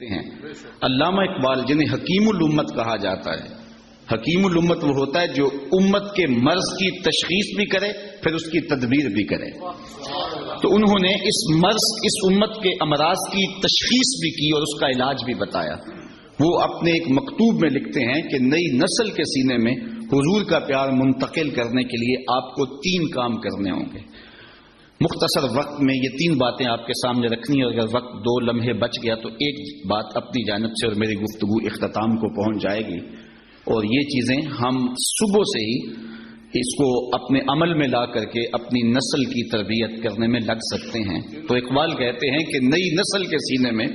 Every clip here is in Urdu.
ہیں علامہ اقبال، جنہیں حکیم الامت کہا جاتا ہے. حکیم الامت وہ ہوتا ہے جو امت کے مرض کی تشخیص بھی کرے پھر اس کی تدبیر بھی کرے. تو انہوں نے اس مرض، اس امت کے امراض کی تشخیص بھی کی اور اس کا علاج بھی بتایا. وہ اپنے ایک مکتوب میں لکھتے ہیں کہ نئی نسل کے سینے میں حضور کا پیار منتقل کرنے کے لیے آپ کو 3 کام کرنے ہوں گے. مختصر وقت میں یہ 3 باتیں آپ کے سامنے رکھنی ہے. اگر وقت 2 لمحے بچ گیا تو ایک بات اپنی جانب سے اور میری گفتگو اختتام کو پہنچ جائے گی. اور یہ چیزیں ہم صبح سے ہی اس کو اپنے عمل میں لا کر کے اپنی نسل کی تربیت کرنے میں لگ سکتے ہیں. تو اقبال کہتے ہیں کہ نئی نسل کے سینے میں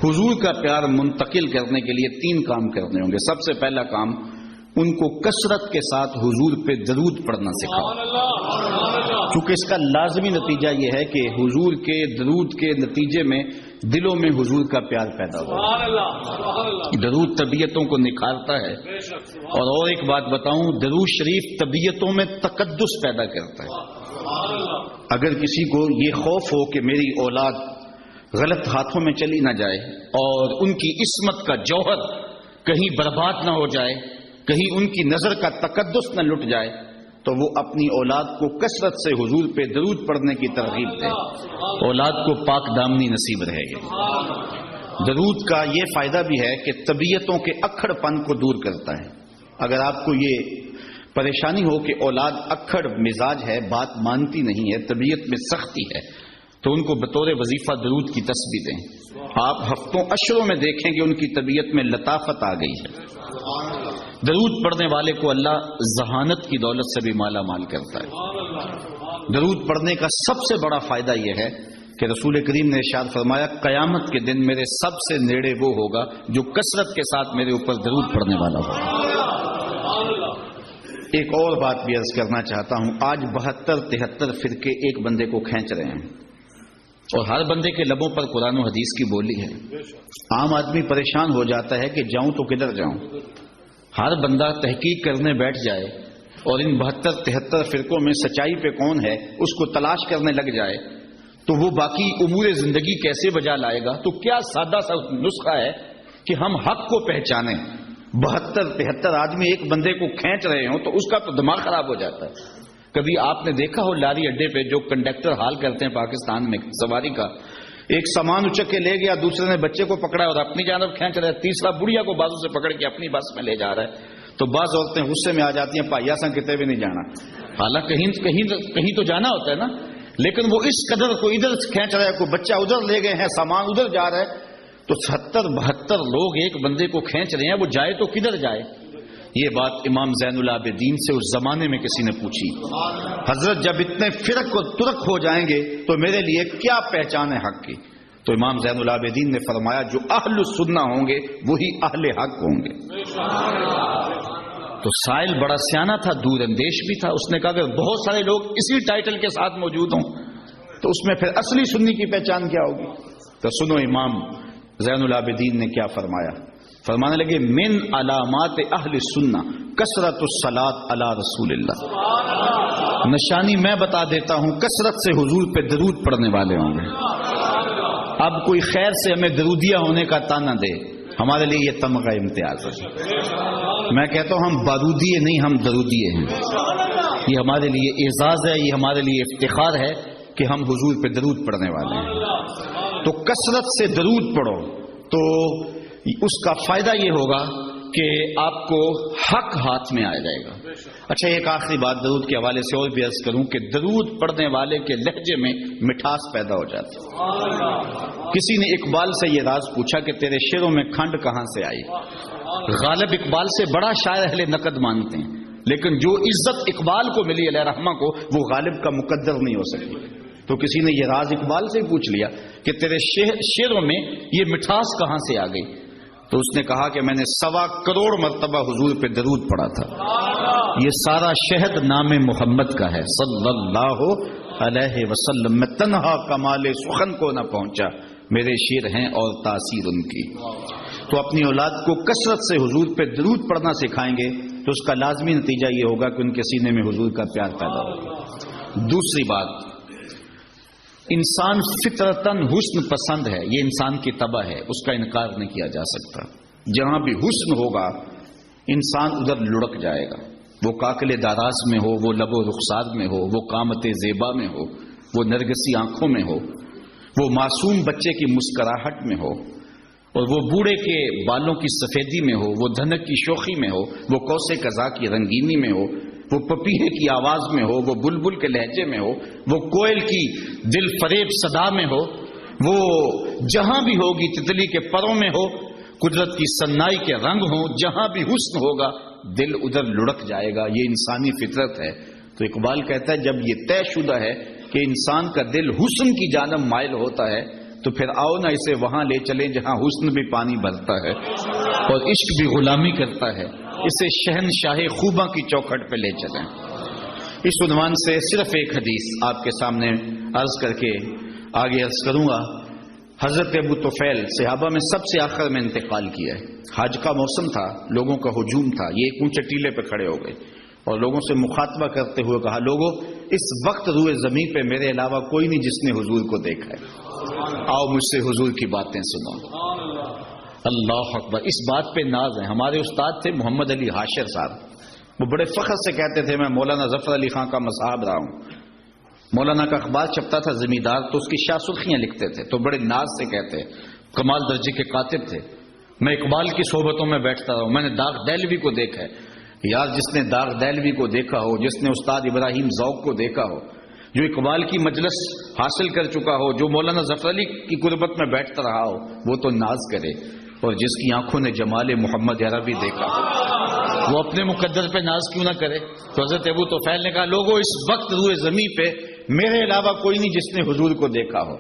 حضور کا پیار منتقل کرنے کے لیے 3 کام کرنے ہوں گے. سب سے پہلا کام، ان کو کثرت کے ساتھ حضور پہ درود پڑھنا سکھاؤ. کیونکہ اس کا لازمی نتیجہ یہ ہے کہ حضور کے درود کے نتیجے میں دلوں میں حضور کا پیار پیدا ہوگا. درود طبیعتوں کو نکھارتا ہے. اور ایک بات بتاؤں، درود شریف طبیعتوں میں تقدس پیدا کرتا ہے. اگر کسی کو یہ خوف ہو کہ میری اولاد غلط ہاتھوں میں چلی نہ جائے اور ان کی عصمت کا جوہر کہیں برباد نہ ہو جائے، کہیں ان کی نظر کا تقدس نہ لٹ جائے، تو وہ اپنی اولاد کو کثرت سے حضور پہ درود پڑھنے کی ترغیب دے. اولاد کو پاک دامنی نصیب رہے گی. درود کا یہ فائدہ بھی ہے کہ طبیعتوں کے اکھڑ پن کو دور کرتا ہے. اگر آپ کو یہ پریشانی ہو کہ اولاد اکھڑ مزاج ہے، بات مانتی نہیں ہے، طبیعت میں سختی ہے، تو ان کو بطور وظیفہ درود کی تسبیح دیں. آپ ہفتوں اشروں میں دیکھیں کہ ان کی طبیعت میں لطافت آ گئی ہے. درود پڑھنے والے کو اللہ ذہانت کی دولت سے بھی مالا مال کرتا ہے. درود پڑھنے کا سب سے بڑا فائدہ یہ ہے کہ رسول کریم نے ارشاد فرمایا، قیامت کے دن میرے سب سے نیڑے وہ ہوگا جو کثرت کے ساتھ میرے اوپر درود پڑھنے والا ہوگا. ایک اور بات بھی عرض کرنا چاہتا ہوں. آج 72-73 فرقے ایک بندے کو کھینچ رہے ہیں اور ہر بندے کے لبوں پر قرآن و حدیث کی بولی ہے. عام آدمی پریشان ہو جاتا ہے کہ جاؤں تو کدھر جاؤں. ہر بندہ تحقیق کرنے بیٹھ جائے اور ان 72-73 فرقوں میں سچائی پہ کون ہے اس کو تلاش کرنے لگ جائے تو وہ باقی امور زندگی کیسے بجا لائے گا. تو کیا سادہ سا نسخہ ہے کہ ہم حق کو پہچانیں. 72-73 آدمی ایک بندے کو کھینچ رہے ہوں تو اس کا تو دماغ خراب ہو جاتا ہے. کبھی آپ نے دیکھا ہو لاری اڈے پہ جو کنڈکٹر حال کرتے ہیں پاکستان میں سواری کا، ایک سامان اچک کے لے گیا، دوسرے نے بچے کو پکڑا اور اپنی جانب کھینچ رہا ہے، تیسرا بڑھیا کو بازو سے پکڑ کے اپنی بس میں لے جا رہا ہے. تو بعض عورتیں غصے میں آ جاتی ہیں، پائیا سا کتے بھی نہیں جانا. حالانکہ کہیں تو جانا ہوتا ہے نا، لیکن وہ اس قدر کو ادھر کھینچ رہا ہے، کوئی بچہ ادھر لے گئے ہیں، سامان ادھر جا رہا ہے. تو 70-72 لوگ ایک بندے کو کھینچ رہے ہیں، وہ جائے تو کدھر جائے. یہ بات امام زین العابدین سے اس زمانے میں کسی نے پوچھی، حضرت جب اتنے فرق و ترک ہو جائیں گے تو میرے لیے کیا پہچان ہے حق کی. تو امام زین العابدین نے فرمایا جو اہل السنہ ہوں گے وہی اہل حق ہوں گے. تو سائل بڑا سیانہ تھا، دور اندیش بھی تھا. اس نے کہا کہ بہت سارے لوگ اسی ٹائٹل کے ساتھ موجود ہوں تو اس میں پھر اصلی سنی کی پہچان کیا ہوگی. تو سنو امام زین العابدین نے کیا فرمایا. فرمانے لگے من علامات اہل سنہ کثرت الصلاۃ علی رسول اللہ. نشانی میں بتا دیتا ہوں، کثرت سے حضور پہ درود پڑھنے والے ہوں گے. اب کوئی خیر سے ہمیں درودیہ ہونے کا تانا دے، ہمارے لیے یہ تمغہ امتیاز ہے. میں کہتا ہوں ہم بارودیے نہیں، ہم درودیے ہیں. یہ ہمارے لیے اعزاز ہے، یہ ہمارے لیے افتخار ہے کہ ہم حضور پہ درود پڑھنے والے ہیں. تو کثرت سے درود پڑھو تو اس کا فائدہ یہ ہوگا کہ آپ کو حق ہاتھ میں آ جائے گا. اچھا ایک آخری بات درود کے حوالے سے اور بھی عرض کروں کہ درود پڑھنے والے کے لہجے میں مٹھاس پیدا ہو جاتی ہے. کسی نے اقبال سے یہ راز پوچھا کہ تیرے شعروں میں کھنڈ کہاں سے آئی. غالب اقبال سے بڑا شاعر اہل نقد مانتے ہیں، لیکن جو عزت اقبال کو ملی علیہ رحمہ کو وہ غالب کا مقدر نہیں ہو سکی. تو کسی نے یہ راز اقبال سے پوچھ لیا کہ تیرے شعروں میں یہ مٹھاس کہاں سے آ گئی. تو اس نے کہا کہ میں نے 1.25 کروڑ مرتبہ حضور پہ درود پڑھا تھا. یہ سارا شہد نام محمد کا ہے صلی اللہ علیہ وسلم. میں تنہا کمال سخن کو نہ پہنچا، میرے شعر ہیں اور تاثیر ان کی. تو اپنی اولاد کو کثرت سے حضور پہ درود پڑھنا سکھائیں گے تو اس کا لازمی نتیجہ یہ ہوگا کہ ان کے سینے میں حضور کا پیار پیدا ہوگا. دوسری بات، انسان فطرتاً حسن پسند ہے، یہ انسان کی طبع ہے، اس کا انکار نہیں کیا جا سکتا۔ جہاں بھی حسن ہوگا انسان ادھر لڑک جائے گا، وہ کاکل داراز میں ہو، وہ لب و رخسار میں ہو، وہ قامت زیبا میں ہو، وہ نرگسی آنکھوں میں ہو، وہ معصوم بچے کی مسکراہٹ میں ہو، اور وہ بوڑھے کے بالوں کی سفیدی میں ہو، وہ دھنک کی شوخی میں ہو، وہ کوسے قضا کی رنگینی میں ہو، وہ پپیہے کی آواز میں ہو، وہ بلبل کے لہجے میں ہو، وہ کوئل کی دل فریب صدا میں ہو، وہ جہاں بھی ہوگی تتلی کے پروں میں ہو، قدرت کی سنائی کے رنگ ہو، جہاں بھی حسن ہوگا دل ادھر لڑک جائے گا۔ یہ انسانی فطرت ہے۔ تو اقبال کہتا ہے جب یہ طے شدہ ہے کہ انسان کا دل حسن کی جانب مائل ہوتا ہے تو پھر آؤ نہ اسے وہاں لے چلیں جہاں حسن بھی پانی بھرتا ہے اور عشق بھی غلامی کرتا ہے، اسے شہنشاہ خوباں کی چوکھٹ پہ لے چلیں۔ اس عنوان سے صرف ایک حدیث آپ کے سامنے عرض کر کے آگے عرض کروں گا۔ حضرت ابو طفیل صحابہ میں سب سے آخر میں انتقال کیا ہے۔ حج کا موسم تھا، لوگوں کا ہجوم تھا، یہ ایک اونچے ٹیلے پہ کھڑے ہو گئے اور لوگوں سے مخاطبہ کرتے ہوئے کہا، لوگوں اس وقت روئے زمین پہ میرے علاوہ کوئی نہیں جس نے حضور کو دیکھا ہے، آؤ مجھ سے حضور کی باتیں سنو۔ اللہ اکبر، اس بات پہ ناز ہے۔ ہمارے استاد تھے محمد علی حاشر صاحب، وہ بڑے فخر سے کہتے تھے میں مولانا ظفر علی خان کا مصاحب رہا ہوں۔ مولانا کا اخبار چھپتا تھا زمیندار، تو اس کی شاہ سرخیاں لکھتے تھے، تو بڑے ناز سے کہتے، کمال درجے کے کاتب تھے۔ میں اقبال کی صحبتوں میں بیٹھتا رہا ہوں، میں نے داغ دہلوی کو دیکھا ہے۔ یار جس نے داغ دہلوی کو دیکھا ہو، جس نے استاد ابراہیم ذوق کو دیکھا ہو، جو اقبال کی مجلس حاصل کر چکا ہو، جو مولانا ظفر علی کی قربت میں بیٹھتا رہا ہو، وہ تو ناز کرے، اور جس کی آنکھوں نے جمال محمد عربی دیکھا وہ اپنے مقدر پہ ناز کیوں نہ کرے؟ تو حضرت ابو طفیل نے کہا، لوگوں اس وقت روئے زمین پہ میرے علاوہ کوئی نہیں جس نے حضور کو دیکھا ہو،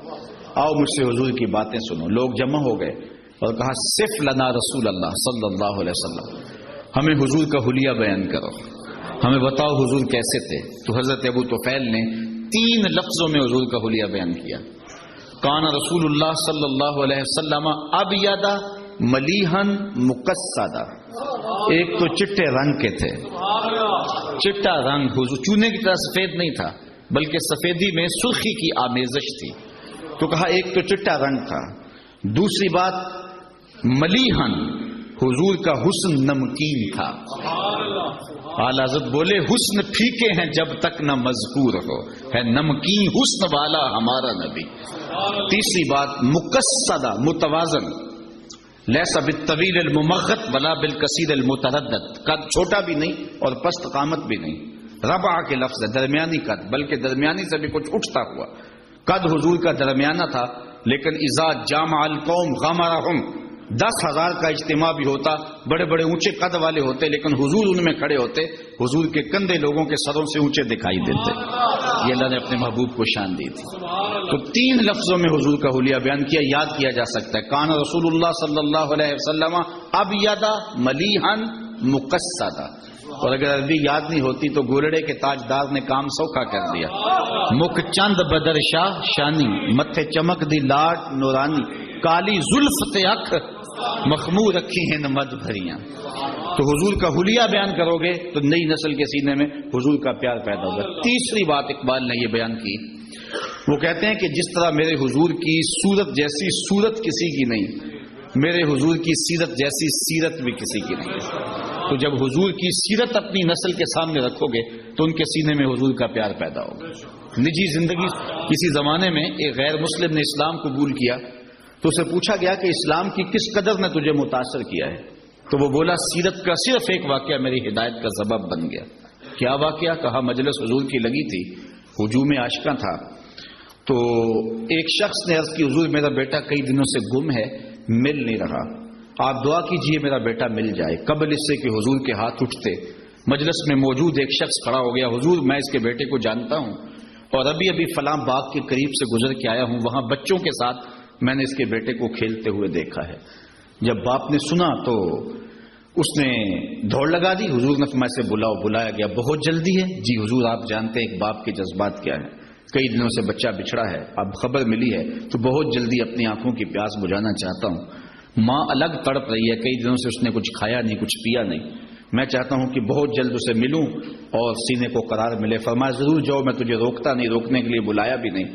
آؤ مجھ سے حضور کی باتیں سنو۔ لوگ جمع ہو گئے اور کہا، صف لنا رسول اللہ صلی اللہ علیہ وسلم، ہمیں حضور کا حلیہ بیان کرو، ہمیں بتاؤ حضور کیسے تھے۔ تو حضرت ابو طفیل نے 3 لفظوں میں حضور کا حلیہ بیان کیا۔ کان رسول اللہ صلی اللہ علیہ وسلم ابیض ملیحن مقصدا، ایک تو چٹے رنگ کے تھے، چٹا رنگ، حضور چونے کی طرح سفید نہیں تھا بلکہ سفیدی میں سرخی کی آمیزش تھی۔ تو کہا ایک تو چٹا رنگ تھا، دوسری بات ملیحن، حضور کا حسن نمکین تھا۔ اعلی حضرت بولے، حسن پھیکے ہیں جب تک نہ مذکور ہو، ہے نمکین حسن والا ہمارا نبی۔ تیسری بات مقصدہ، متوازن، لیسا بالطویل الممغط ولا بالکثیر المتردد، قد چھوٹا بھی نہیں اور پست قامت بھی نہیں، ربع کے لفظ ہے، درمیانی قد، بلکہ درمیانی سے بھی کچھ اٹھتا ہوا۔ قد حضور کا درمیانہ تھا، لیکن اذا جامع القوم غمرہم، 10,000 کا اجتماع بھی ہوتا، بڑے بڑے اونچے قد والے ہوتے، لیکن حضور ان میں کھڑے ہوتے، حضور کے کندھے لوگوں کے سروں سے اونچے دکھائی دیتے۔ یہ اللہ نے اپنے محبوب کو شان دی تھی۔ تو 3 لفظوں میں حضور کا حلیہ بیان کیا، یاد کیا جا سکتا ہے۔ کان رسول اللہ صلی اللہ علیہ وسلم ابیض ملیحن مقصدا، اور اگر عربی یاد نہیں ہوتی تو گولڑے کے تاجدار نے کام سوکھا کر دیا۔ مکھ چند بدر شاہ شانی، متھے چمک دی لاٹ نورانی، کالی زلف تے اکھ مخمور رکھی ہیں مد بھریاں۔ تو حضور کا حلیہ بیان کرو گے تو نئی نسل کے سینے میں حضور کا پیار پیدا ہوگا۔ تیسری بات اقبال نے یہ بیان کی، وہ کہتے ہیں کہ جس طرح میرے حضور کی صورت جیسی صورت کسی کی نہیں، میرے حضور کی سیرت جیسی سیرت بھی کسی کی نہیں۔ تو جب حضور کی سیرت اپنی نسل کے سامنے رکھو گے تو ان کے سینے میں حضور کا پیار پیدا ہوگا۔ نجی زندگی، کسی زمانے میں ایک غیر مسلم نے اسلام قبول کیا تو اسے پوچھا گیا کہ اسلام کی کس قدر نے تجھے متاثر کیا ہے؟ تو وہ بولا، سیرت کا صرف ایک واقعہ میری ہدایت کا سبب بن گیا۔ کیا واقعہ؟ کہا مجلس حضور کی لگی تھی، ہجوم عاشقاں تھا، تو ایک شخص نے عرض کی، حضور میرا بیٹا کئی دنوں سے گم ہے، مل نہیں رہا، آپ دعا کیجئے میرا بیٹا مل جائے۔ قبل اس سے کہ حضور کے ہاتھ اٹھتے، مجلس میں موجود ایک شخص کھڑا ہو گیا، حضور میں اس کے بیٹے کو جانتا ہوں اور ابھی ابھی فلاں باغ کے قریب سے گزر کے آیا ہوں، وہاں بچوں کے ساتھ میں نے اس کے بیٹے کو کھیلتے ہوئے دیکھا ہے۔ جب باپ نے سنا تو اس نے دوڑ لگا دی، حضور نے فرمایا سے بلاؤ۔ بلایا گیا، بہت جلدی ہے؟ جی حضور آپ جانتے ہیں ایک باپ کے جذبات کیا ہیں، کئی دنوں سے بچہ بچھڑا ہے، اب خبر ملی ہے تو بہت جلدی اپنی آنکھوں کی پیاس بجھانا چاہتا ہوں۔ ماں الگ تڑپ رہی ہے، کئی دنوں سے اس نے کچھ کھایا نہیں، کچھ پیا نہیں، میں چاہتا ہوں کہ بہت جلد اسے ملوں اور سینے کو قرار ملے۔ فرمایا ضرور جاؤ، میں تجھے روکتا نہیں، روکنے کے لیے بلایا بھی نہیں۔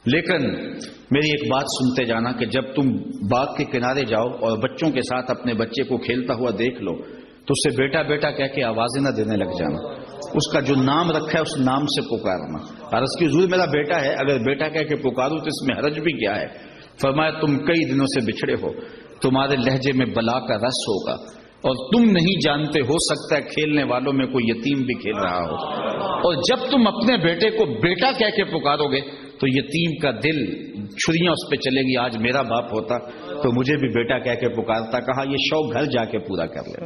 لیکن میری ایک بات سنتے جانا کہ جب تم باغ کے کنارے جاؤ اور بچوں کے ساتھ اپنے بچے کو کھیلتا ہوا دیکھ لو تو اسے بیٹا بیٹا کہہ کے آوازیں نہ دینے لگ جانا، اس کا جو نام رکھا ہے اس نام سے پکارنا۔ عرض کی حضور میرا بیٹا ہے، اگر بیٹا کہہ کے پکاروں تو اس میں حرج بھی کیا ہے؟ فرمایا تم کئی دنوں سے بچھڑے ہو، تمہارے لہجے میں بلا کا رس ہوگا، اور تم نہیں جانتے، ہو سکتا ہے کھیلنے والوں میں کوئی یتیم بھی کھیل رہا ہو، اور جب تم اپنے بیٹے کو بیٹا کہہ کے پکارو گے تو یتیم کا دل چھریاں اس پہ چلے گی، آج میرا باپ ہوتا تو مجھے بھی بیٹا کہہ کے پکارتا۔ کہا یہ شوق گھر جا کے پورا کر لے۔